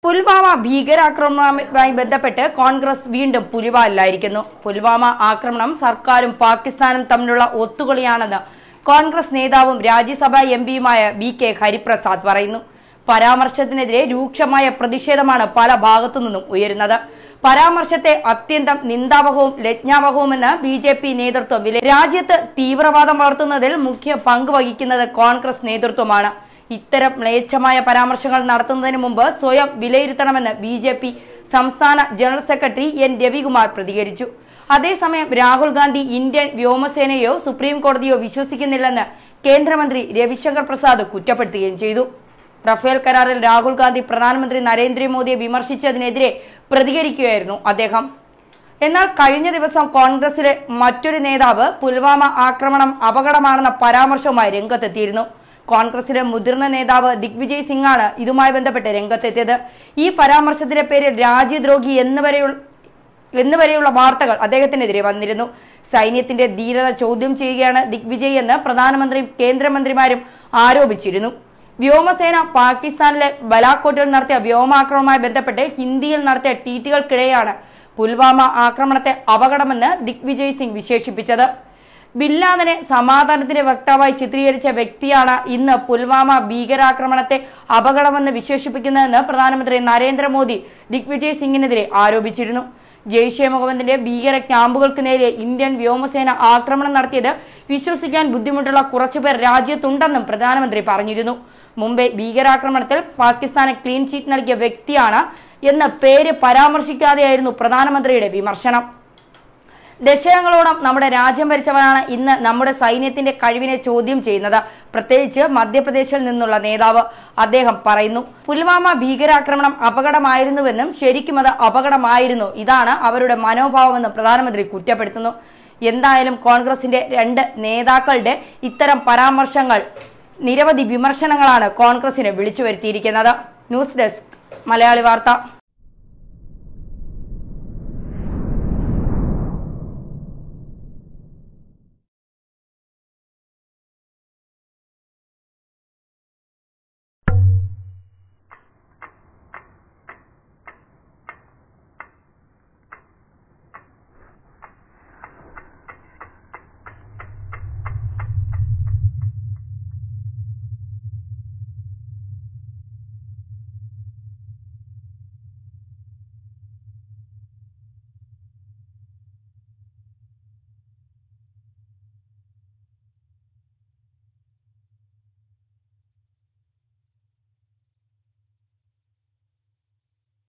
പുൽവാമ ഭീകരാക്രമണവുമായി ബന്ധപ്പെട്ട് കോൺഗ്രസ് വീണ്ടും പുലിവാലിലായിരിക്കുന്നു. പുൽവാമ ആക്രമണം സർക്കാരും പാകിസ്ഥാനും തമ്മിലുള്ള ഒത്തുകളിയാണെന്ന് കോൺഗ്രസ് നേതാവും രാജ്യസഭാ എംപിയുമായ VK ഹരിപ്രസാദ് പറയുന്നു. പരാമർശത്തിനെതിരെ രൂക്ഷമായ പ്രതിഷേധമാണ് പല ഭാഗത്തുനിന്നും ഉയരുന്നത്. പരാമർശത്തെ അത്യന്തം നിന്ദാവഹവും ലജ്ഞാവഹവുമെന്ന് BJP നേതൃത്വം വിലയിരുത്തി. രാജ്യത്ത് തീവ്രവാദം വളർത്തുന്നതിൽ മുഖ്യ പങ്ക് വഹിക്കുന്നത് കോൺഗ്രസ് നേതൃത്വമാണ്. ഇത്തരം മ്ലേച്ഛമായ പരാമർശങ്ങൾ നടത്തുന്നതിന് മുമ്പ് സ്വയം വിലയിരുത്തണമെന്ന് BJP സംസ്ഥാന ജനറൽ സെക്രട്ടറി N രവികുമാർ പ്രതികരിച്ചു. അതേസമയം രാഹുൽ ഗാന്ധി ഇന്ത്യൻ വ്യോമസേനയോ സുപ്രീം കോടതിയോ വിശ്വസിക്കുന്നില്ലെന്ന് കേന്ദ്രമന്ത്രി രവിശങ്കർ പ്രസാദ് കുറ്റപ്പെടുത്തുകയും ചെയ്തു. റഫേൽ കരാറിൽ രാഹുൽ ഗാന്ധി പ്രധാനമന്ത്രി നരേന്ദ്രമോദിയെ വിമർശിച്ചതിനെതിരെ പ്രതികരിക്കുകയായിരുന്നു അദ്ദേഹം. എന്നാൽ കഴിഞ്ഞ ദിവസം കോൺഗ്രസിലെ മറ്റൊരു നേതാവ് പുൽവാമ ആക്രമണം അപകടമാണെന്ന പരാമർശവുമായി രംഗത്തെത്തിയിരുന്നു. കോൺഗ്രസിലെ മുതിർന്ന നേതാവ് ദിഗ്വിജയ് സിംഗ് ആണ് ഇതുമായി ബന്ധപ്പെട്ട് രംഗത്തെത്തിയത്. ഈ പരാമർശത്തിന്റെ പേരിൽ രാജ്യദ്രോഹി എന്നുവരെയുള്ള വാർത്തകൾ അദ്ദേഹത്തിനെതിരെ വന്നിരുന്നു. സൈന്യത്തിന്റെ ധീരത ചോദ്യം ചെയ്യുകയാണ് ദിഗ്വിജയ് എന്ന് പ്രധാനമന്ത്രിയും കേന്ദ്രമന്ത്രിമാരും ആരോപിച്ചിരുന്നു. വ്യോമസേന പാകിസ്ഥാനിലെ ബലാക്കോട്ടിൽ നടത്തിയ വ്യോമാക്രമണവുമായി ബന്ധപ്പെട്ട് ഹിന്ദിയിൽ നടത്തിയ ട്വീറ്റുകൾക്കിടെയാണ് പുൽവാമ ആക്രമണത്തെ അപകടമെന്ന് ദിഗ്വിജയ് സിംഗ് വിശേഷിപ്പിച്ചത്. ബില്ലാദിനെ സമാധാനത്തിന്റെ വക്താവായി ചിത്രീകരിച്ച വ്യക്തിയാണ് ഇന്ന് പുൽവാമ ഭീകരാക്രമണത്തെ അപകടമെന്ന് വിശേഷിപ്പിക്കുന്നതെന്ന് പ്രധാനമന്ത്രി നരേന്ദ്രമോദി ദിഗ്വിജയ് സിംഗിനെതിരെ ആരോപിച്ചിരുന്നു. ജെയ്ഷെ മുഹമ്മദിന്റെ ഭീകര ക്യാമ്പുകൾക്ക് നേരെ ഇന്ത്യൻ വ്യോമസേന ആക്രമണം നടത്തിയത് വിശ്വസിക്കാൻ ബുദ്ധിമുട്ടുള്ള കുറച്ചുപേർ രാജ്യത്തുണ്ടെന്നും പ്രധാനമന്ത്രി പറഞ്ഞിരുന്നു. മുംബൈ ഭീകരാക്രമണത്തിൽ പാകിസ്ഥാന് ക്ലീൻ ചീറ്റ് നൽകിയ വ്യക്തിയാണ് എന്ന പേര് പരാമർശിക്കാതെയായിരുന്നു പ്രധാനമന്ത്രിയുടെ വിമർശനം. ദശകങ്ങളോളം നമ്മുടെ രാജ്യം ഭരിച്ചവരാണ് ഇന്ന് നമ്മുടെ സൈന്യത്തിന്റെ കഴിവിനെ ചോദ്യം ചെയ്യുന്നത്, പ്രത്യേകിച്ച് മധ്യപ്രദേശിൽ നിന്നുള്ള നേതാവ്. അദ്ദേഹം പറയുന്നു, പുൽവാമ ഭീകരാക്രമണം അപകടമായിരുന്നുവെന്നും ശരിക്കും അത് അപകടമായിരുന്നു, ഇതാണ് അവരുടെ മനോഭാവമെന്നും പ്രധാനമന്ത്രി കുറ്റപ്പെടുത്തുന്നു. എന്തായാലും കോൺഗ്രസിന്റെ രണ്ട് നേതാക്കളുടെ ഇത്തരം പരാമർശങ്ങൾ നിരവധി വിമർശനങ്ങളാണ് കോൺഗ്രസിനെ വിളിച്ചു വരുത്തിയിരിക്കുന്നത്. ന്യൂസ് ഡെസ്ക് മലയാളി വാർത്ത.